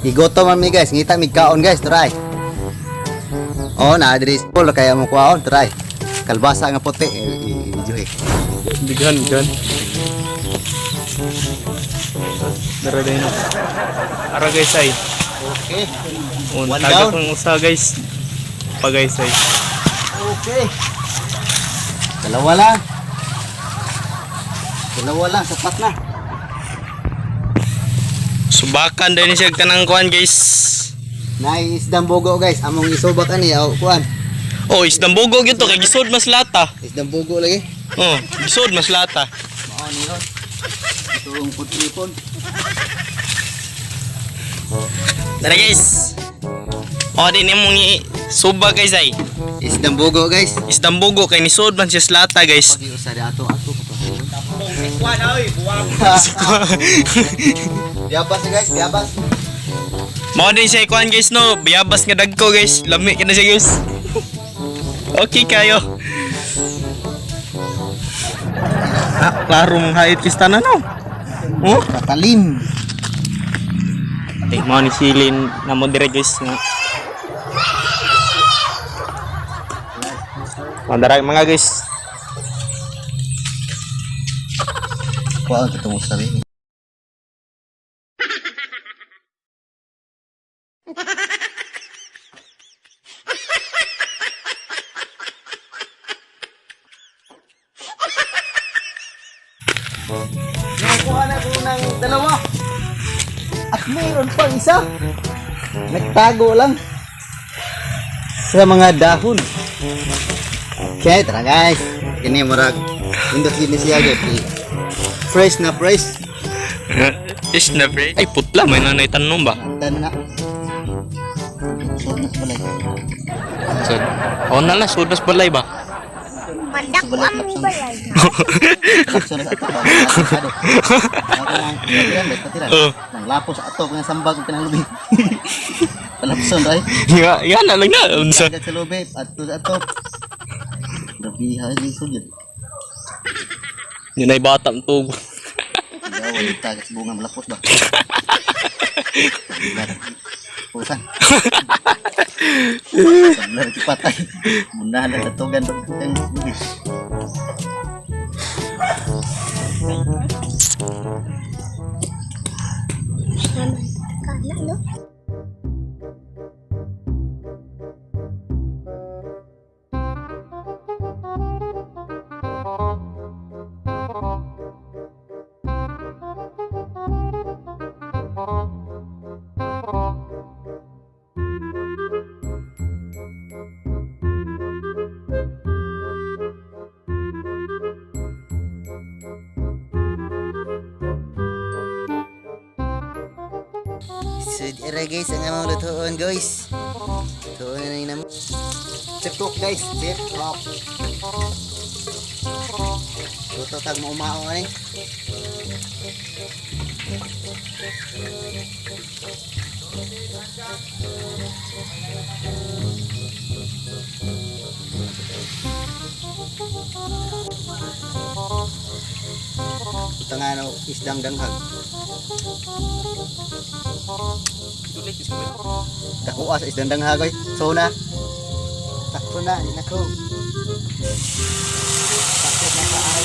Igoto man mi guys, ngita mi kaon guys, try. Oh, na diri full kaya mo kuaon, try. Kalbasa nga puti, video eh. Bigan. Dara din. Ara guys ay. Okay. Un One taga down. kong usa guys. Pa guys ay. Okay. Dalawa lang. Dalawa lang, sapat na. Subakan din siya kanang kuan guys. Isdang bugo guys, among isubak ani kuan. Oh, isdang bugo gyud to kay gisod mas lata. Isdang bugo lagi. Oh, gisod mas lata. Mao ni ron. Itong putlipon. Dara guys. Oh, din imong subak guys ay. Isdang bugo guys. Isdang bugo kay nisod man siya sa lata guys. Pagi usa ato pa to. Biabas na guys, biabas. Mao din siya kuan guys no, biyabas nga dagko guys. Lami ka na siya guys. Okay kayo. Klarong hait kistana no. Oh, Katalim. ay mo ni silin na mo dire guys nga. Mandara mga guys. Kuan ketemu sabi. Nakuha na ko ng dalawa. At mayroon pang isa. Nagtago lang. Sa mga dahon. Okay, tara guys. Ini murag. Indot gini siya guys. Fresh na fresh. Is na pre. Ay putla may nanay tanong ba? Dan na. Sod na sa balay. So, oh na la sudas balay ba? Mandak ko ang balay. Lapso na sa ato. Ako nang patiran, patiran. Oh. Nang lapos sa ato kung sambag ng lubi. Palapson ray. Ya na lang na unsa. Sa lubi at sa ato. Grabe hali sugid. Yun ay bata ang tubo. Daw ay tagas bunga malapos ba. Pusan. Sablar patay. Muna na tatugan ng lubi. Kana no? So, dira guys, ang amang lutoon guys. Lutoon na yun naman. Chipok guys, chipok. Luto tag mo umao eh. Ito nga no, isdang danghag. Dakuha sa isdang danghag oy. So na. Sakto na, di na ko. Sakto na sa ay.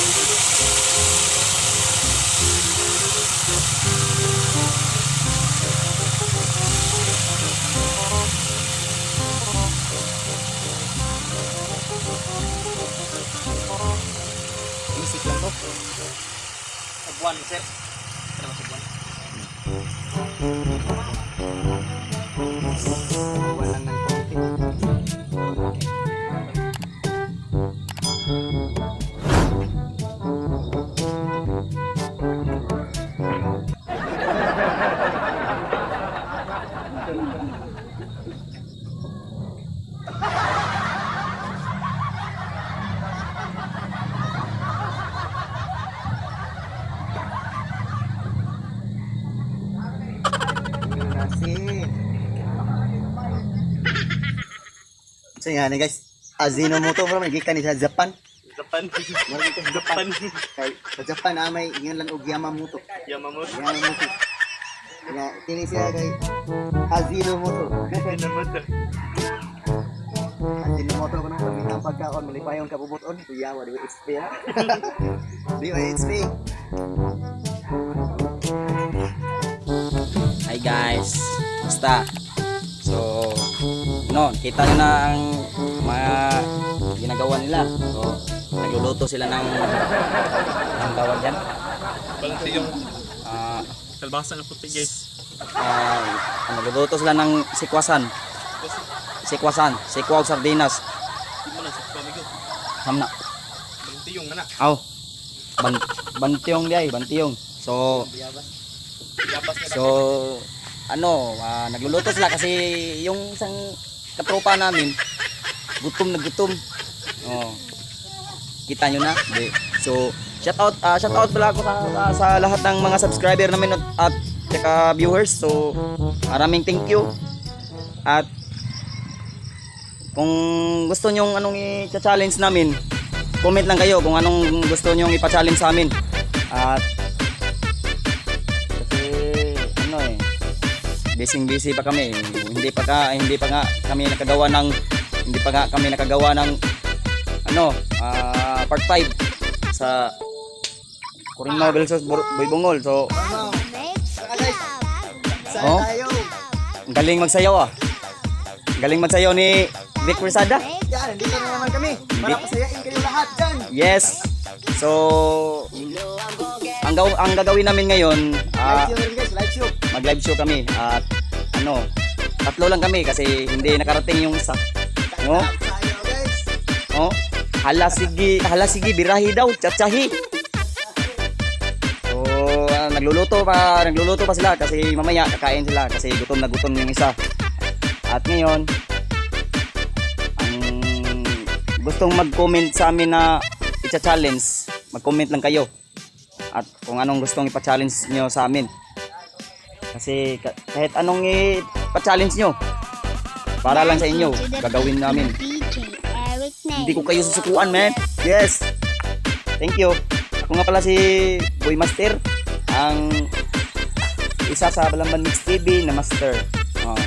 Isik lang to. Sabuan sir. Kenapa sabuan? Walang ng konti. So yan guys, Ajinomoto bro, may gikan ni sa Japan. Japan. Marami ka sa Japan. Kay sa Japan may ingan lang og Yamamoto. Yamamoto. Yamamoto. Nga Ini siya kay Ajinomoto. Ajinomoto ko nang sabi ng pagkaon, malipayon kabubuton. Kuyawa, di ba XP ha? Di ba XP? Hi guys, basta. So, no, kita nyo na ang mga ginagawa nila. So, nagluluto sila ng tawag yan. Balti yung Ah, kalbasa na puti guys. nagluluto sila ng sikwasan. Sikwa og sardinas. Di mo na sa pamigo. Hamna. Balti yung anak. Aw. Bantiyong diay, bantiyong. So, nagluluto sila kasi yung isang katropa namin gutom na gutom. Oh. Kita nyo na. Di. So, shout out pala ako sa lahat ng mga subscriber namin at saka viewers. So, maraming thank you. At kung gusto nyo anong i-challenge namin, comment lang kayo kung anong gusto nyo ipa-challenge sa amin. At busy pa kami. Hindi pa nga kami nakagawa ng part 5 sa Corinno versus Boy Bungol. So, Saan tayo? ang galing magsayaw ah. Galing magsayaw ni Vic Resada. Yan, dito na naman kami. Para pasayain kayo lahat dyan. Yes. So, ang gagawin namin ngayon, Live show rin guys, live show. mag-live show kami at tatlo lang kami kasi hindi nakarating yung isa. No? Tayo guys. Oh, hala sige birahi daw, tsatsahi. So, nagluluto pa sila kasi mamaya kakain sila kasi gutom na gutom yung isa. At ngayon, ang gustong mag-comment sa amin na i-challenge, mag-comment lang kayo. At kung anong gustong ipa-challenge nyo sa amin. Kasi kahit anong ipa-challenge nyo, para lang sa inyo, gagawin namin. Hindi ko kayo susukuan, man. Yes. Thank you. Ako nga pala si Boy Master, ang isa sa Balamban Mix TV na master. Oh.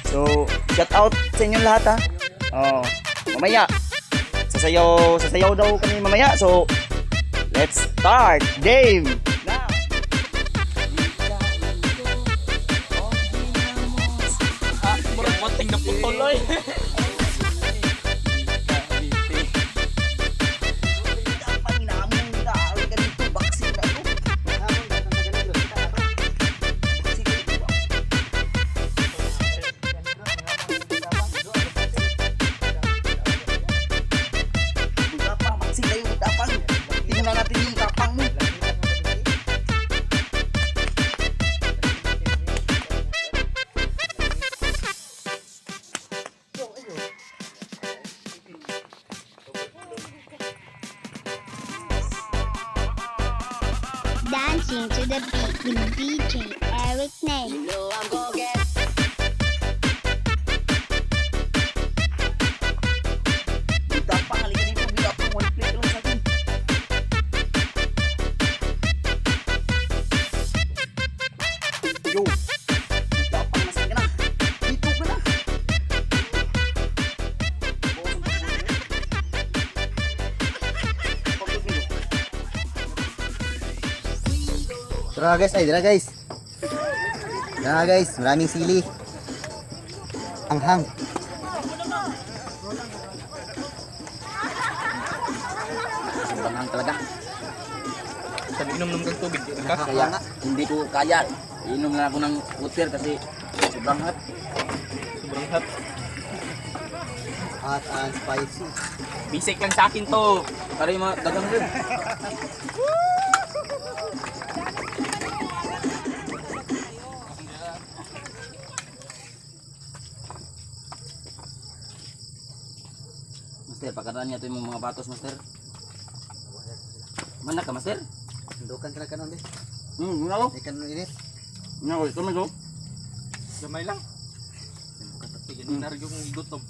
So, shout out sa inyong lahat ha. Oh, mamaya sasayaw daw kami mamaya. So, let's start game. Now. Murag mating na putuloy. Tingnan natin yung kapang mo. Dancing to the beat with DJ Eric Name. Kapang, halika dito. Kapang, one plate lang sa akin. Yo, kapang, nasa ka na. Dito ka na. Tara guys, dala guys. Tara guys, maraming sili. Anghang. Sobrang hang talaga. Sabi inom ng tubig. Di ka? Kaya nga, hindi ko kaya. Inom na ako ng water kasi sobrang hot. Sobrang hot. Hot and spicy. Basic lang sa akin to. Para yung mga dagang rin. Master, pagkataan niya ito yung mga batos, Master. Mana ka, Master? Dukan talaga nun eh. Guna ko. Ikan nun init. Guna ko, ito man ko. Gamay lang. Sige, naryo kong igutom.